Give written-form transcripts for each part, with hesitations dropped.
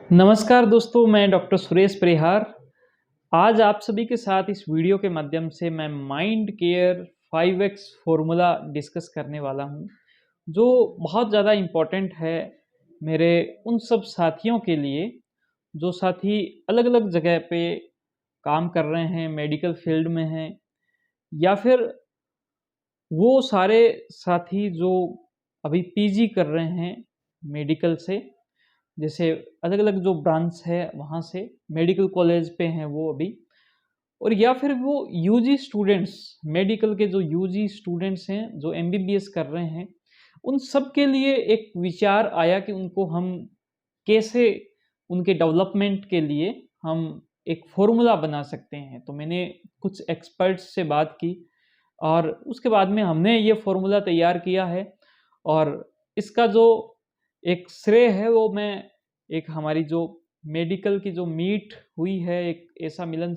नमस्कार दोस्तों, मैं डॉक्टर सुरेश परिहार। आज आप सभी के साथ इस वीडियो के माध्यम से मैं mind care 5x formula discuss करने वाला हूं, जो बहुत ज़्यादा इम्पोर्टेंट है मेरे उन सब साथियों के लिए जो साथी अलग-अलग जगह पे काम कर रहे हैं, मेडिकल फील्ड में हैं, या फिर वो सारे साथी जो अभी पीजी कर रहे हैं मेडिकल से, जैसे अलग-अलग जो ब्रांच है वहाँ से, मेडिकल कॉलेज पे हैं वो अभी, और या फिर वो यूजी स्टूडेंट्स, मेडिकल के जो यूजी स्टूडेंट्स हैं जो एमबीबीएस कर रहे हैं, उन सब के लिए एक विचार आया कि उनको हम कैसे उनके डेवलपमेंट के लिए हम एक फ़ॉर्मूला बना सकते हैं। तो मैंने कुछ एक्सपर्ट्स से बात की और उसके बाद में हमने ये फ़ॉर्मूला तैयार किया है, और इसका जो एक श्रेय है वो मैं एक हमारी जो मेडिकल की जो मीट हुई है, एक ऐसा मिलन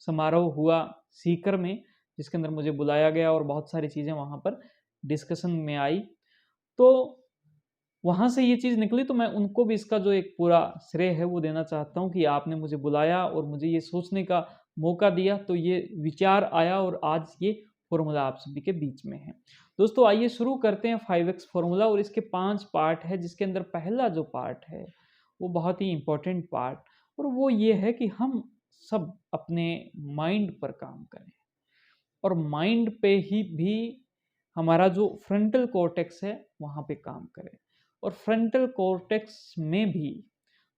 समारोह हुआ सीकर में, जिसके अंदर मुझे बुलाया गया और बहुत सारी चीज़ें वहाँ पर डिस्कशन में आई। तो वहाँ से ये चीज़ निकली, तो मैं उनको भी इसका जो एक पूरा श्रेय है वो देना चाहता हूँ कि आपने मुझे बुलाया और मुझे ये सोचने का मौका दिया, तो ये विचार आया और आज ये फ़ॉर्मूला आप सभी के बीच में है। दोस्तों, आइए शुरू करते हैं 5x फ़ॉर्मूला, और इसके 5 पार्ट है, जिसके अंदर पहला जो पार्ट है वो बहुत ही इम्पोर्टेंट पार्ट, और वो ये है कि हम सब अपने माइंड पर काम करें, और माइंड पे ही भी हमारा जो फ्रंटल कॉर्टेक्स है वहाँ पे काम करें, और फ्रंटल कॉर्टेक्स में भी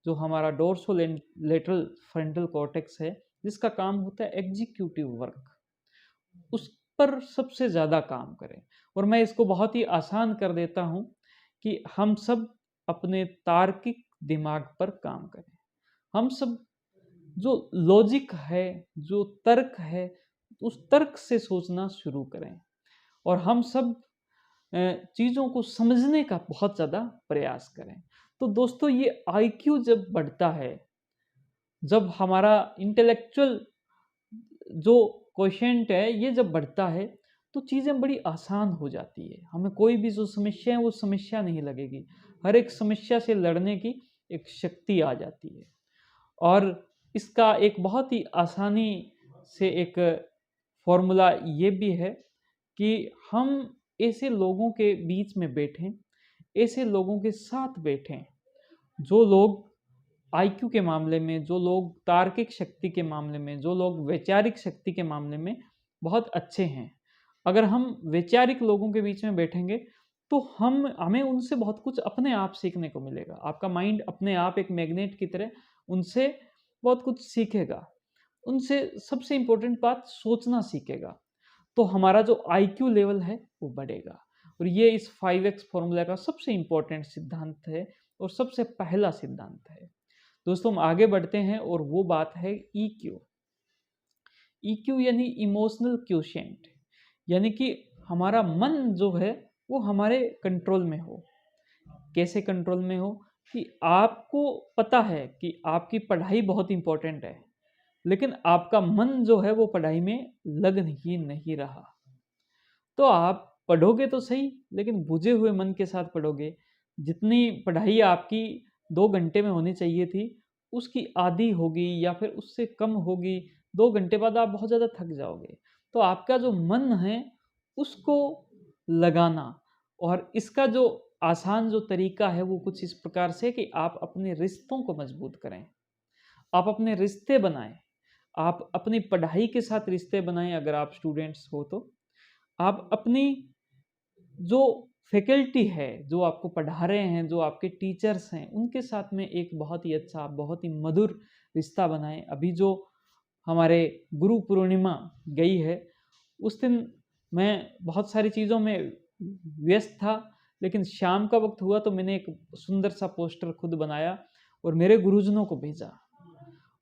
जो हमारा डोर्सोलेटरल फ्रंटल कॉर्टेक्स है, जिसका काम होता है एग्जीक्यूटिव वर्क, उस पर सबसे ज़्यादा काम करें। और मैं इसको बहुत ही आसान कर देता हूँ कि हम सब अपने तार्किक दिमाग पर काम करें। हम सब जो लॉजिक है, जो तर्क है, उस तर्क से सोचना शुरू करें, और हम सब चीज़ों को समझने का बहुत ज़्यादा प्रयास करें। तो दोस्तों, ये आईक्यू जब बढ़ता है, जब हमारा इंटेलेक्चुअल जो क्वोशिएंट है ये जब बढ़ता है, तो चीज़ें बड़ी आसान हो जाती है। हमें कोई भी जो समस्या है वो समस्या नहीं लगेगी। हर एक समस्या से लड़ने की एक शक्ति आ जाती है। और इसका एक बहुत ही आसानी से एक फॉर्मूला ये भी है कि हम ऐसे लोगों के बीच में बैठें, ऐसे लोगों के साथ बैठें, जो लोग आईक्यू के मामले में, जो लोग तार्किक शक्ति के मामले में, जो लोग वैचारिक शक्ति के मामले में बहुत अच्छे हैं। अगर हम वैचारिक लोगों के बीच में बैठेंगे, तो हमें उनसे बहुत कुछ अपने आप सीखने को मिलेगा। आपका माइंड अपने आप एक मैग्नेट की तरह उनसे बहुत कुछ सीखेगा। उनसे सबसे इम्पोर्टेंट बात, सोचना सीखेगा। तो हमारा जो आईक्यू लेवल है वो बढ़ेगा, और ये इस 5x फॉर्मूला का सबसे इम्पोर्टेंट सिद्धांत है और सबसे पहला सिद्धांत है। दोस्तों, हम आगे बढ़ते हैं, और वो बात है ईक्यू। ईक्यू यानी इमोशनल क्वोशिएंट, यानी कि हमारा मन जो है वो हमारे कंट्रोल में हो। कैसे कंट्रोल में हो? कि आपको पता है कि आपकी पढ़ाई बहुत इंपॉर्टेंट है, लेकिन आपका मन जो है वो पढ़ाई में लग ही नहीं रहा। तो आप पढ़ोगे तो सही, लेकिन बुझे हुए मन के साथ पढ़ोगे। जितनी पढ़ाई आपकी 2 घंटे में होनी चाहिए थी, उसकी आधी होगी या फिर उससे कम होगी। 2 घंटे बाद आप बहुत ज़्यादा थक जाओगे। तो आपका जो मन है, उसको लगाना, और इसका जो आसान जो तरीका है वो कुछ इस प्रकार से कि आप अपने रिश्तों को मजबूत करें। आप अपने रिश्ते बनाएँ। आप अपनी पढ़ाई के साथ रिश्ते बनाएँ, अगर आप स्टूडेंट्स हो तो। आप अपनी जो फैकल्टी है, जो आपको पढ़ा रहे हैं, जो आपके टीचर्स हैं, उनके साथ में एक बहुत ही अच्छा, बहुत ही मधुर रिश्ता बनाएँ। अभी जो हमारे गुरु पूर्णिमा गई है, उस दिन मैं बहुत सारी चीज़ों में व्यस्त था, लेकिन शाम का वक़्त हुआ तो मैंने एक सुंदर सा पोस्टर खुद बनाया और मेरे गुरुजनों को भेजा।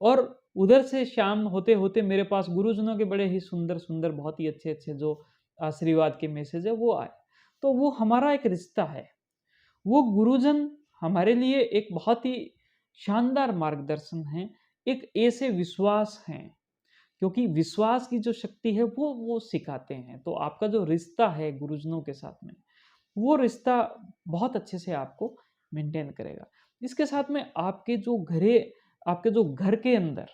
और उधर से शाम होते-होते मेरे पास गुरुजनों के बड़े ही सुंदर-सुंदर, बहुत ही अच्छे-अच्छे जो आशीर्वाद के मैसेज है वो आए। तो वो हमारा एक रिश्ता है। वो गुरुजन हमारे लिए एक बहुत ही शानदार मार्गदर्शन हैं, एक ऐसे विश्वास हैं, क्योंकि विश्वास की जो शक्ति है वो सिखाते हैं। तो आपका जो रिश्ता है गुरुजनों के साथ में, वो रिश्ता बहुत अच्छे से आपको मेंटेन करेगा। इसके साथ में आपके जो घर के अंदर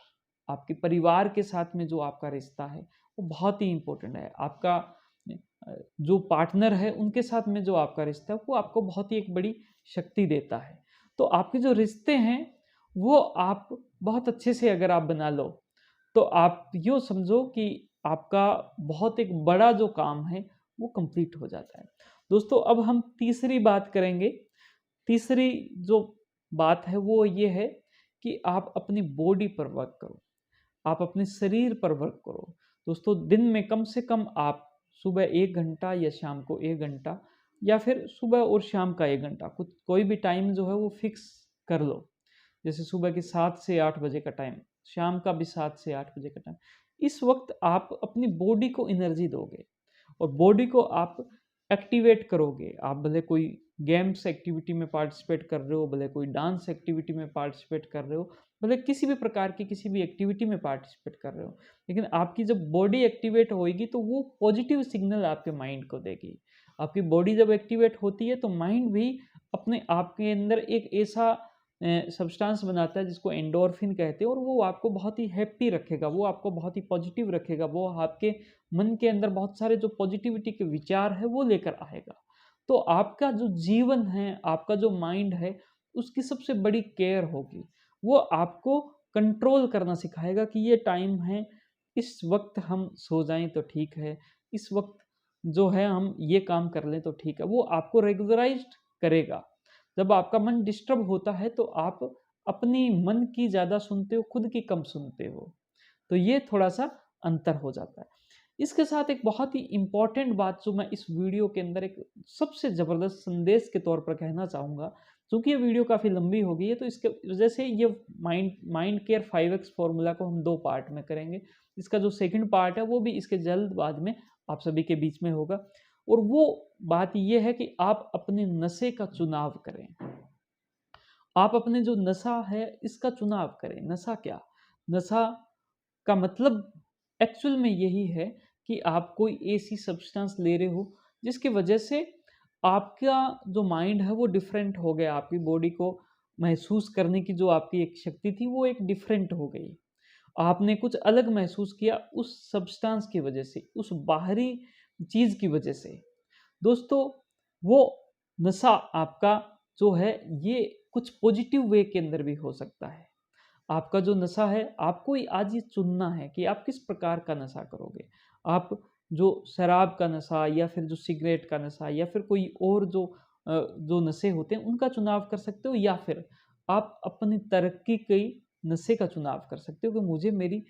आपके परिवार के साथ में जो आपका रिश्ता है वो बहुत ही इम्पोर्टेंट है। आपका जो पार्टनर है उनके साथ में जो आपका रिश्ता है वो आपको बहुत ही एक बड़ी शक्ति देता है। तो आपके जो रिश्ते हैं वो आप बहुत अच्छे से अगर आप बना लो तो आप यूँ समझो कि आपका बहुत एक बड़ा जो काम है वो कंप्लीट हो जाता है। दोस्तों अब हम तीसरी बात करेंगे। तीसरी जो बात है वो ये है कि आप अपनी बॉडी पर वर्क करो, आप अपने शरीर पर वर्क करो। दोस्तों दिन में कम से कम आप सुबह 1 घंटा या शाम को 1 घंटा या फिर सुबह और शाम का 1 घंटा कुछ कोई भी टाइम जो है वो फिक्स कर लो। जैसे सुबह के 7 से 8 बजे का टाइम, शाम का भी 7 से 8 बजे का टाइम। इस वक़्त आप अपनी बॉडी को एनर्जी दोगे और बॉडी को आप एक्टिवेट करोगे। आप भले कोई गेम्स एक्टिविटी में पार्टिसिपेट कर रहे हो, भले कोई डांस एक्टिविटी में पार्टिसिपेट कर रहे हो, भले किसी भी प्रकार की किसी भी एक्टिविटी में पार्टिसिपेट कर रहे हो। लेकिन आपकी जब बॉडी एक्टिवेट होएगी तो वो पॉजिटिव सिग्नल आपके माइंड को देगी। आपकी बॉडी जब एक्टिवेट होती है तो माइंड भी अपने आप के अंदर एक ऐसा सब्सटेंस बनाता है जिसको एंडोर्फिन कहते हैं और वो आपको बहुत ही हैप्पी रखेगा, वो आपको बहुत ही पॉजिटिव रखेगा, वो आपके मन के अंदर बहुत सारे जो पॉजिटिविटी के विचार है वो लेकर आएगा। तो आपका जो जीवन है, आपका जो माइंड है, उसकी सबसे बड़ी केयर होगी। वो आपको कंट्रोल करना सिखाएगा कि ये टाइम है, इस वक़्त हम सो जाएँ तो ठीक है, इस वक़्त जो है हम ये काम कर लें तो ठीक है। वो आपको रेगुलराइज़्ड करेगा। जब आपका मन डिस्टर्ब होता है तो आप अपनी मन की ज़्यादा सुनते हो, खुद की कम सुनते हो। तो ये थोड़ा-सा अंतर हो जाता है। इसके साथ एक बहुत ही इम्पोर्टेंट बात जो मैं इस वीडियो के अंदर एक सबसे ज़बरदस्त संदेश के तौर पर कहना चाहूँगा, चूँकि ये वीडियो काफ़ी लंबी हो गई है तो इसके वजह से ये mind mind care 5x formula को हम 2 पार्ट में करेंगे। इसका जो सेकंड पार्ट है वो भी इसके जल्द बाद में आप सभी के बीच में होगा और वो बात ये है कि आप अपने नशे का चुनाव करें। आप अपने जो नशा है इसका चुनाव करें। नशा क्या? नशा का मतलब एक्चुअल में यही है कि आप कोई ऐसी सब्सटेंस ले रहे हो जिसकी वजह से आपका जो माइंड है वो डिफरेंट हो गया, आपकी बॉडी को महसूस करने की जो आपकी एक शक्ति थी वो एक डिफरेंट हो गई। आपने कुछ अलग महसूस किया उस सब्सटेंस की वजह से, उस बाहरी चीज़ की वजह से। दोस्तों वो नशा आपका जो है ये कुछ पॉजिटिव वे के अंदर भी हो सकता है। आपका जो नशा है आपको ही आज ये चुनना है कि आप किस प्रकार का नशा करोगे। आप जो शराब का नशा या फिर जो सिगरेट का नशा या फिर कोई और जो नशे होते हैं उनका चुनाव कर सकते हो या फिर आप अपनी तरक्की के नशे का चुनाव कर सकते हो कि मुझे मेरी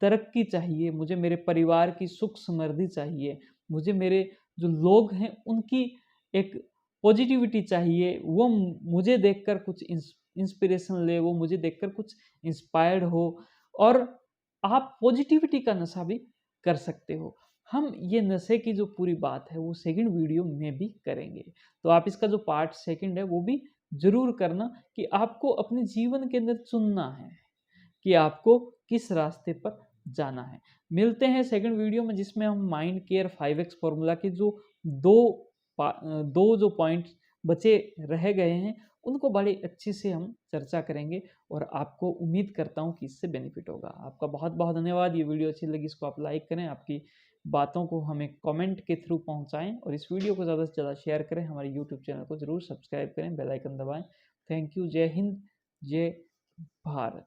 तरक्की चाहिए, मुझे मेरे परिवार की सुख समृद्धि चाहिए, मुझे मेरे जो लोग हैं उनकी एक पॉजिटिविटी चाहिए, वो मुझे देखकर कुछ इंस्पिरेशन ले, वो मुझे देखकर कुछ इंस्पायर्ड हो और आप पॉजिटिविटी का नशा भी कर सकते हो। हम ये नशे की जो पूरी बात है वो सेकंड वीडियो में भी करेंगे। तो आप इसका जो पार्ट सेकंड है वो भी ज़रूर करना कि आपको अपने जीवन के अंदर चुनना है कि आपको किस रास्ते पर जाना है। मिलते हैं सेकंड वीडियो में जिसमें हम माइंड केयर 5x फ़ॉर्मूला के जो 2 2 जो पॉइंट्स बचे रह गए हैं, उनको बड़े अच्छे से हम चर्चा करेंगे और आपको उम्मीद करता हूँ कि इससे बेनिफिट होगा। आपका बहुत-बहुत धन्यवाद। ये वीडियो अच्छी लगी इसको आप लाइक करें, आपकी बातों को हमें कमेंट के थ्रू पहुँचाएँ और इस वीडियो को ज़्यादा से ज़्यादा शेयर करें। हमारे यूट्यूब चैनल को ज़रूर सब्सक्राइब करें, बेल आइकन दबाएँ। Thank you. जय हिंद, जय भारत।